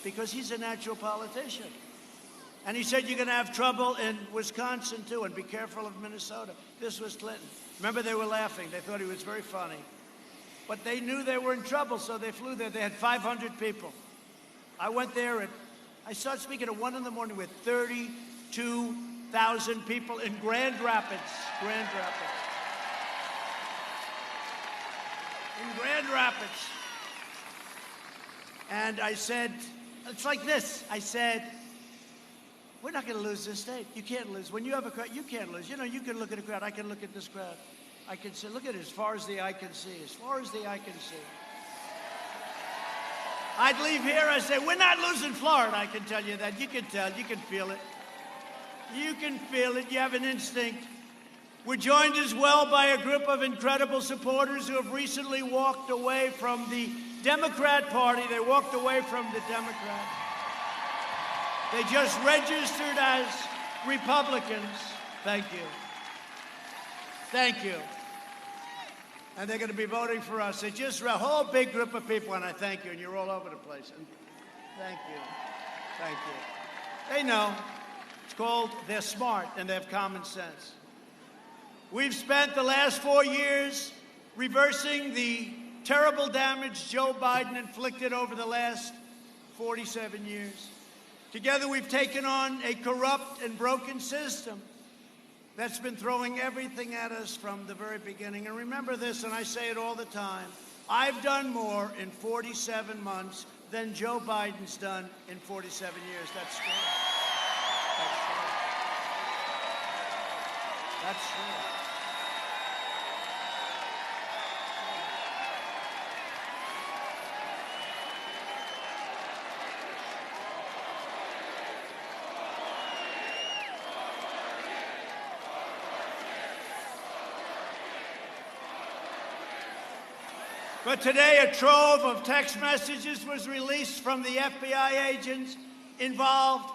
because he's a natural politician. And he said, you're going to have trouble in Wisconsin, too, and be careful of Minnesota. This was Clinton. Remember, they were laughing. They thought he was very funny. But they knew they were in trouble, so they flew there. They had 500 people. I went there, and I started speaking at 1 in the morning with 32,000 people in Grand Rapids. Grand Rapids. In Grand Rapids. And I said, it's like this. I said, we're not going to lose this state. You can't lose. When you have a crowd, you can't lose. You know, you can look at a crowd. I can look at this crowd. I can say, look at it as far as the eye can see. As far as the eye can see. I'd leave here, I say, we're not losing Florida. I can tell you that. You can tell. You can feel it. You can feel it. You have an instinct. We're joined as well by a group of incredible supporters who have recently walked away from the Democrat Party. They walked away from the Democrats. They just registered as Republicans. Thank you. Thank you. And they're going to be voting for us. They just a whole big group of people, and I thank you. And you're all over the place. And thank you. Thank you. They know. It's called, they're smart, and they have common sense. We've spent the last 4 years reversing the terrible damage Joe Biden inflicted over the last 47 years. Together, we've taken on a corrupt and broken system that's been throwing everything at us from the very beginning. And remember this, and I say it all the time, I've done more in 47 months than Joe Biden's done in 47 years. That's true. That's true. That's true. But today, a trove of text messages was released from the FBI agents involved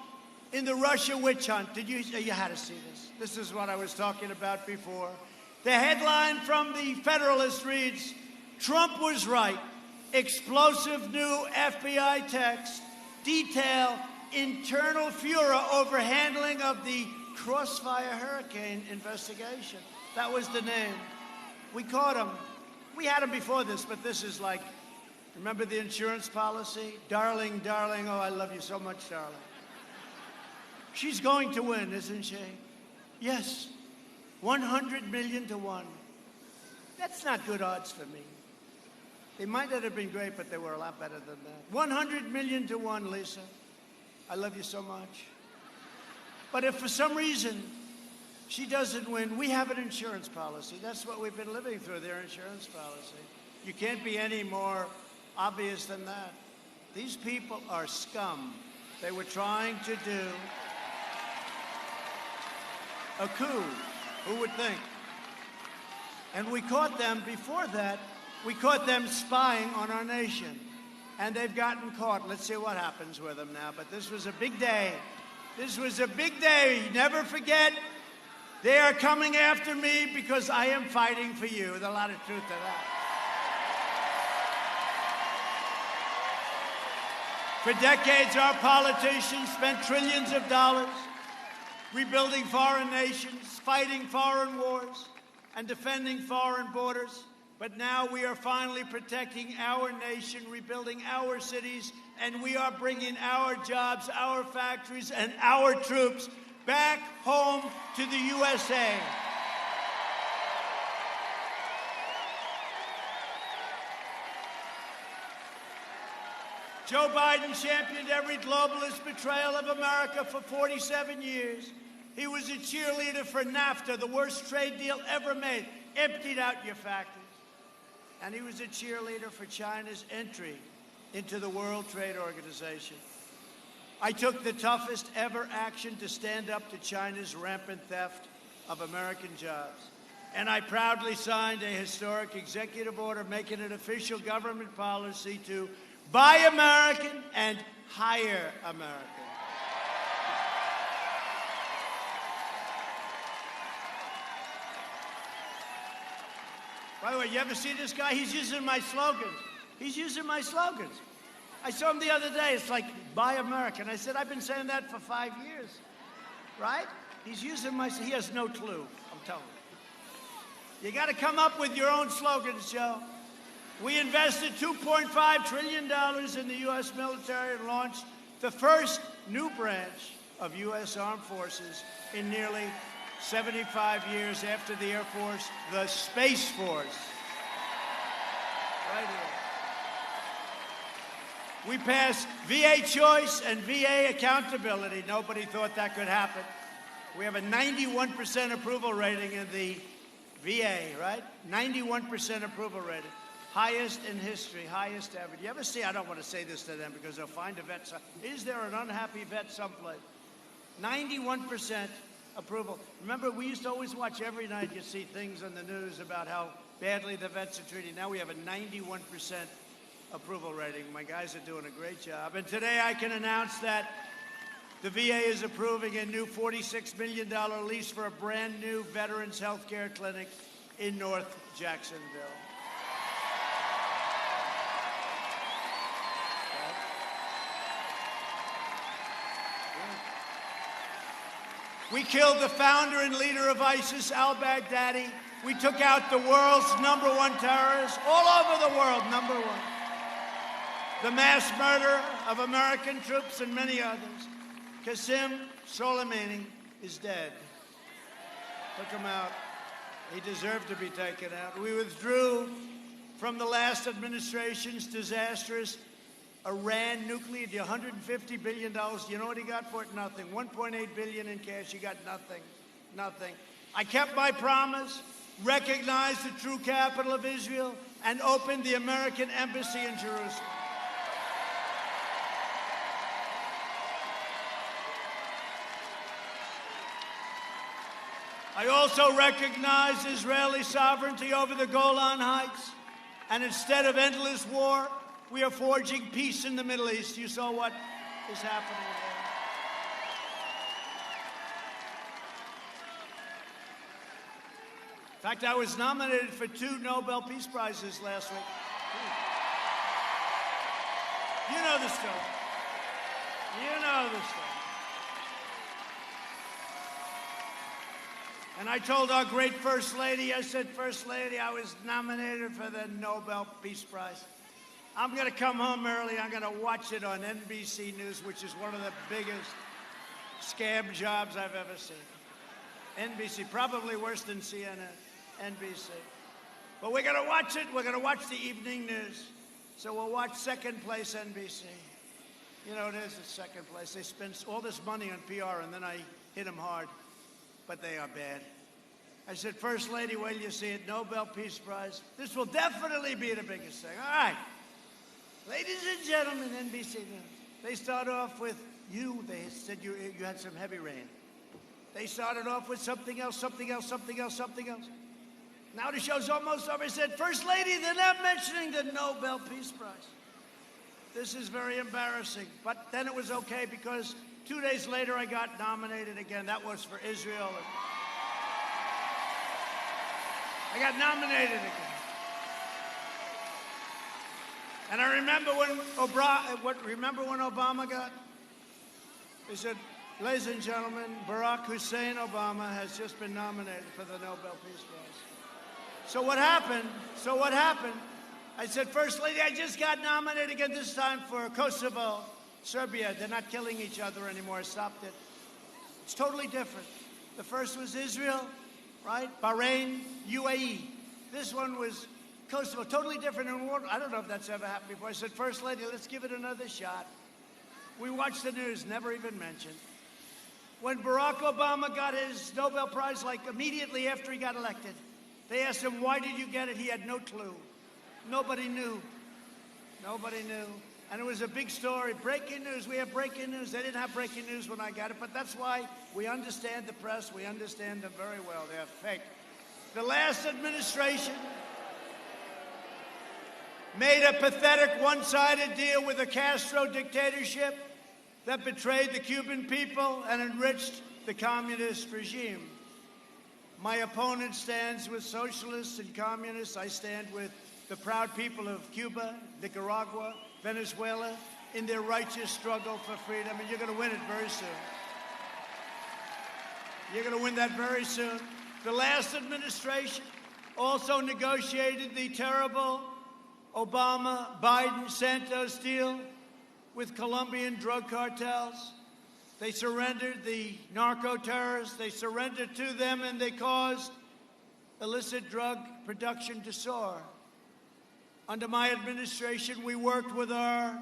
in the Russia witch hunt. You had to see this. This is what I was talking about before. The headline from the Federalist reads, Trump was right. Explosive new FBI texts detail internal furor over handling of the Crossfire Hurricane investigation. That was the name. We caught him. We had him before this, but this is like, remember the insurance policy? Darling, darling, oh, I love you so much, darling. She's going to win, isn't she? Yes, 100 million to 1. That's not good odds for me. They might not have been great, but they were a lot better than that. 100 million to 1, Lisa. I love you so much. But if for some reason she doesn't win, we have an insurance policy. That's what we've been living through, their insurance policy. You can't be any more obvious than that. These people are scum. They were trying to do a coup. Who would think? And we caught them before that. We caught them spying on our nation. And they've gotten caught. Let's see what happens with them now. But this was a big day. This was a big day. Never forget, they are coming after me because I am fighting for you. There's a lot of truth to that. For decades, our politicians spent trillions of dollars rebuilding foreign nations, fighting foreign wars, and defending foreign borders. But now we are finally protecting our nation, rebuilding our cities, and we are bringing our jobs, our factories, and our troops back home to the USA. Joe Biden championed every globalist betrayal of America for 47 years. He was a cheerleader for NAFTA, the worst trade deal ever made, emptied out your factories. And he was a cheerleader for China's entry into the World Trade Organization. I took the toughest ever action to stand up to China's rampant theft of American jobs. And I proudly signed a historic executive order making it official government policy to buy American and hire American. By the way, you ever see this guy? He's using my slogans. He's using my slogans. I saw him the other day. It's like, buy American. I said, I've been saying that for 5 years, right? He's using my, he has no clue, I'm telling you. You got to come up with your own slogans, Joe. We invested $2.5 trillion in the U.S. military and launched the first new branch of U.S. Armed Forces in nearly 75 years after the Air Force, the Space Force. Right here. We passed VA choice and VA accountability. Nobody thought that could happen. We have a 91% approval rating in the VA, right? 91% approval rating. Highest in history, highest ever. Do you ever see, I don't want to say this to them because they'll find a vet. Is there an unhappy vet someplace? 91% approval. Remember, we used to always watch every night, you see things on the news about how badly the vets are treated. Now we have a 91% approval rating. My guys are doing a great job. And today I can announce that the VA is approving a new $46 million lease for a brand new veterans health care clinic in North Jacksonville. We killed the founder and leader of ISIS, al-Baghdadi. We took out the world's #1 terrorist, all over the world, #1. The mass murder of American troops and many others. Qasem Soleimani is dead. Took him out. He deserved to be taken out. We withdrew from the last administration's disastrous Iran nuclear deal, $150 billion. You know what he got for it? Nothing. $1.8 billion in cash. He got nothing. Nothing. I kept my promise, recognized the true capital of Israel, and opened the American embassy in Jerusalem. I also recognized Israeli sovereignty over the Golan Heights, and instead of endless war, we are forging peace in the Middle East. You saw what is happening there. In fact, I was nominated for 2 Nobel Peace Prizes last week. You know the story. You know the story. And I told our great First Lady, I said, First Lady, I was nominated for the Nobel Peace Prize. I'm going to come home early. I'm going to watch it on NBC News, which is one of the biggest scam jobs I've ever seen. NBC, probably worse than CNN, NBC. But we're going to watch it. We're going to watch the evening news. So we'll watch second place NBC. You know, it is the second place. They spend all this money on PR, and then I hit them hard. But they are bad. I said, First Lady, wait till you see it, Nobel Peace Prize. This will definitely be the biggest thing. All right. Ladies and gentlemen, NBC News. They start off with you. They said you had some heavy rain. They started off with something else, something else, something else, something else. Now the show's almost over. I said, First Lady, they're not mentioning the Nobel Peace Prize. This is very embarrassing. But then it was okay because 2 days later I got nominated again. That was for Israel. I got nominated again. And I remember when Obama got, they said, ladies and gentlemen, Barack Hussein Obama has just been nominated for the Nobel Peace Prize. So what happened? I said, First Lady, I just got nominated again, this time for Kosovo, Serbia. They're not killing each other anymore. I stopped it. It's totally different. The first was Israel, right? Bahrain, UAE. This one was Kosovo, totally different. I don't know if that's ever happened before. I said, First Lady, let's give it another shot. We watched the news, never even mentioned. When Barack Obama got his Nobel Prize, like immediately after he got elected, they asked him, why did you get it? He had no clue. Nobody knew. Nobody knew. And it was a big story. Breaking news. We have breaking news. They didn't have breaking news when I got it, but that's why we understand the press. We understand them very well. They're fake. The last administration made a pathetic one-sided deal with a Castro dictatorship that betrayed the Cuban people and enriched the communist regime. My opponent stands with socialists and communists. I stand with the proud people of Cuba, Nicaragua, Venezuela, in their righteous struggle for freedom, and you're going to win it very soon. You're going to win that very soon. The last administration also negotiated the terrible Obama-Biden-Santos deal with Colombian drug cartels. They surrendered the narco-terrorists. They surrendered to them, and they caused illicit drug production to soar. Under my administration, we worked with our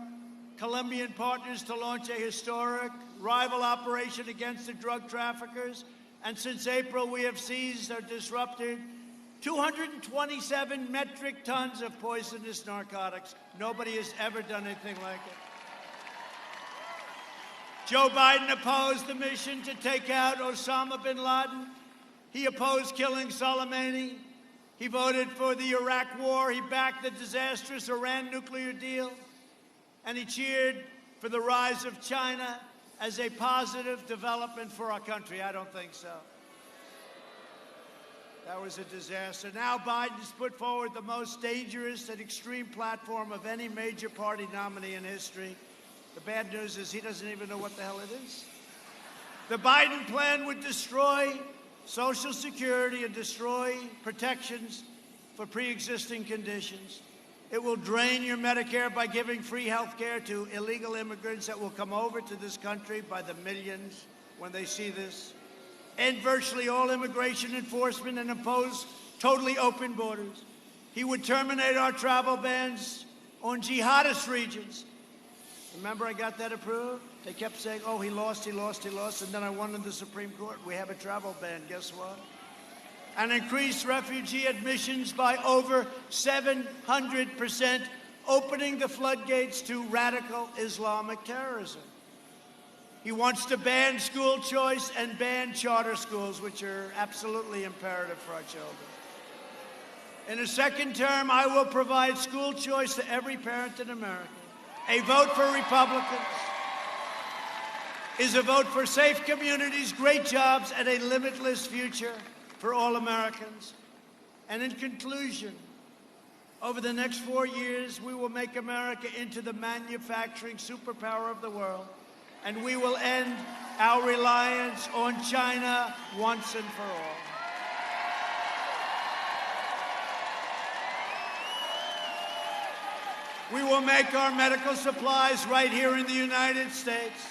Colombian partners to launch a historic rival operation against the drug traffickers. And since April, we have seized or disrupted 227 metric tons of poisonous narcotics. Nobody has ever done anything like it. Joe Biden opposed the mission to take out Osama bin Laden. He opposed killing Soleimani. He voted for the Iraq war. He backed the disastrous Iran nuclear deal. And he cheered for the rise of China as a positive development for our country. I don't think so. That was a disaster. Now Biden's put forward the most dangerous and extreme platform of any major party nominee in history. The bad news is he doesn't even know what the hell it is. The Biden plan would destroy Social Security and destroy protections for pre-existing conditions. It will drain your Medicare by giving free health care to illegal immigrants that will come over to this country by the millions when they see this. End virtually all immigration enforcement and impose totally open borders. He would terminate our travel bans on jihadist regions. Remember I got that approved? They kept saying, oh, he lost, and then I won in the Supreme Court. We have a travel ban, guess what? And increased refugee admissions by over 700%, opening the floodgates to radical Islamic terrorism. He wants to ban school choice and ban charter schools, which are absolutely imperative for our children. In a second term, I will provide school choice to every parent in America. A vote for Republicans is a vote for safe communities, great jobs, and a limitless future for all Americans. And in conclusion, over the next 4 years, we will make America into the manufacturing superpower of the world. and we will end our reliance on China once and for all. We will make our medical supplies right here in the United States.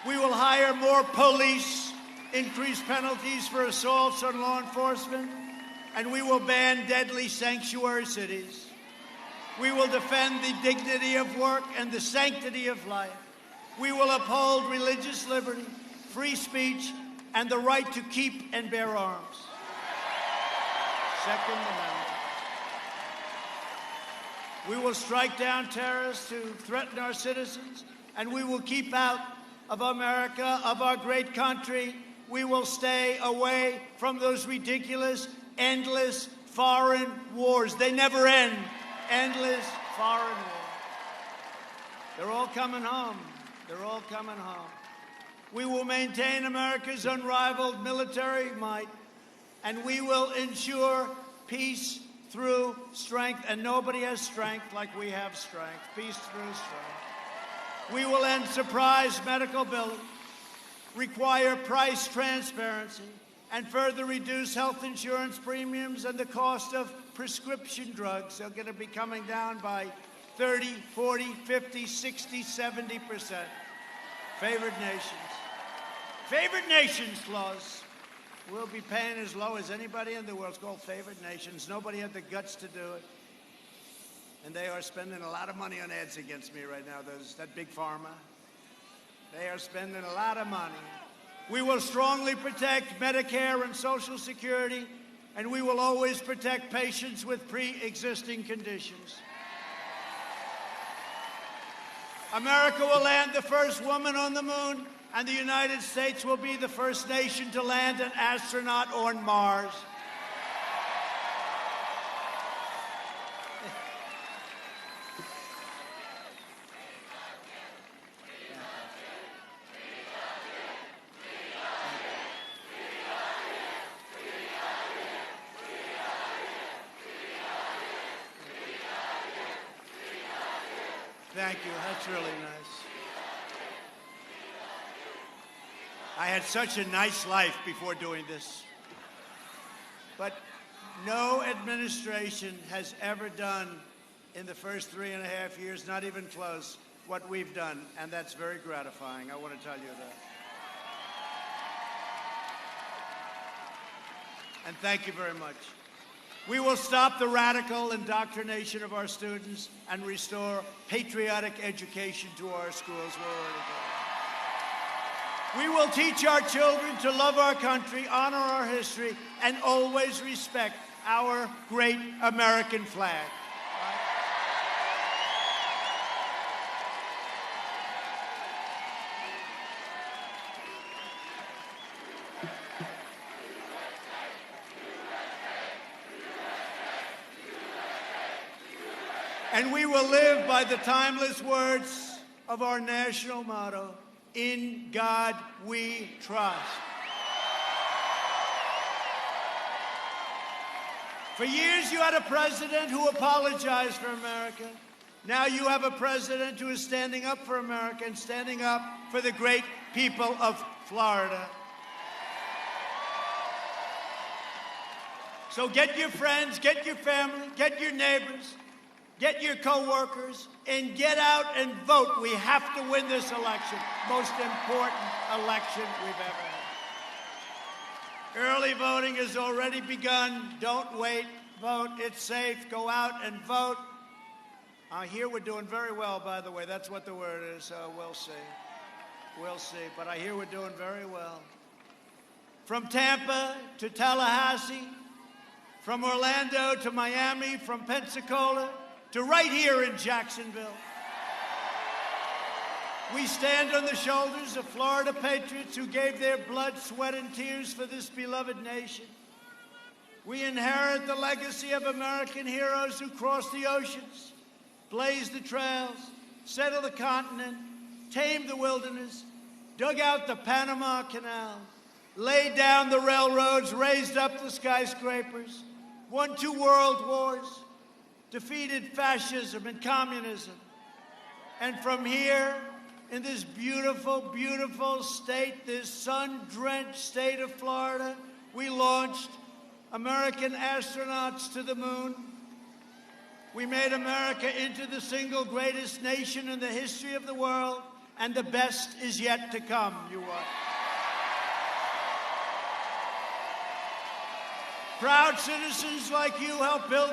We will hire more police, increase penalties for assaults on law enforcement, and we will ban deadly sanctuary cities. We will defend the dignity of work and the sanctity of life. We will uphold religious liberty, free speech, and the right to keep and bear arms. Second Amendment. We will strike down terrorists who threaten our citizens, and we will keep out of America, of our great country. We will stay away from those ridiculous, endless foreign wars. They never end. Endless foreign wars. They're all coming home. They're all coming home. We will maintain America's unrivaled military might, and we will ensure peace through strength, and nobody has strength like we have strength. Peace through strength. We will end surprise medical billing, require price transparency, and further reduce health insurance premiums and the cost of prescription drugs. They're going to be coming down by 30, 40, 50, 60, 70%. Favored nations. Favored nations clause. We'll be paying as low as anybody in the world. It's called favored nations. Nobody had the guts to do it. And they are spending a lot of money on ads against me right now, that big pharma. They are spending a lot of money. We will strongly protect Medicare and Social Security, and we will always protect patients with pre-existing conditions. America will land the first woman on the moon, and the United States will be the first nation to land an astronaut on Mars. Thank you. That's really nice. I had such a nice life before doing this. But no administration has ever done in the first 3.5 years, not even close, what we've done. And that's very gratifying. I want to tell you that. And thank you very much. We will stop the radical indoctrination of our students and restore patriotic education to our schools. We're already doing. We will teach our children to love our country, honor our history, and always respect our great American flag. And we will live by the timeless words of our national motto, "In God we trust." For years you had a president who apologized for America. Now you have a president who is standing up for America and standing up for the great people of Florida. So get your friends, get your family, get your neighbors, get your co-workers, and get out and vote. We have to win this election. Most important election we've ever had. Early voting has already begun. Don't wait. Vote. It's safe. Go out and vote. I hear we're doing very well, by the way. That's what the word is, so we'll see. We'll see. But I hear we're doing very well. From Tampa to Tallahassee, from Orlando to Miami, from Pensacola to right here in Jacksonville. We stand on the shoulders of Florida patriots who gave their blood, sweat, and tears for this beloved nation. We inherit the legacy of American heroes who crossed the oceans, blazed the trails, settled the continent, tamed the wilderness, dug out the Panama Canal, laid down the railroads, raised up the skyscrapers, won 2 world wars, defeated fascism and communism. And from here, in this beautiful, beautiful state, this sun-drenched state of Florida. We launched American astronauts to the moon. We made America into the single greatest nation in the history of the world, and the best is yet to come, you watch. Proud citizens like you help build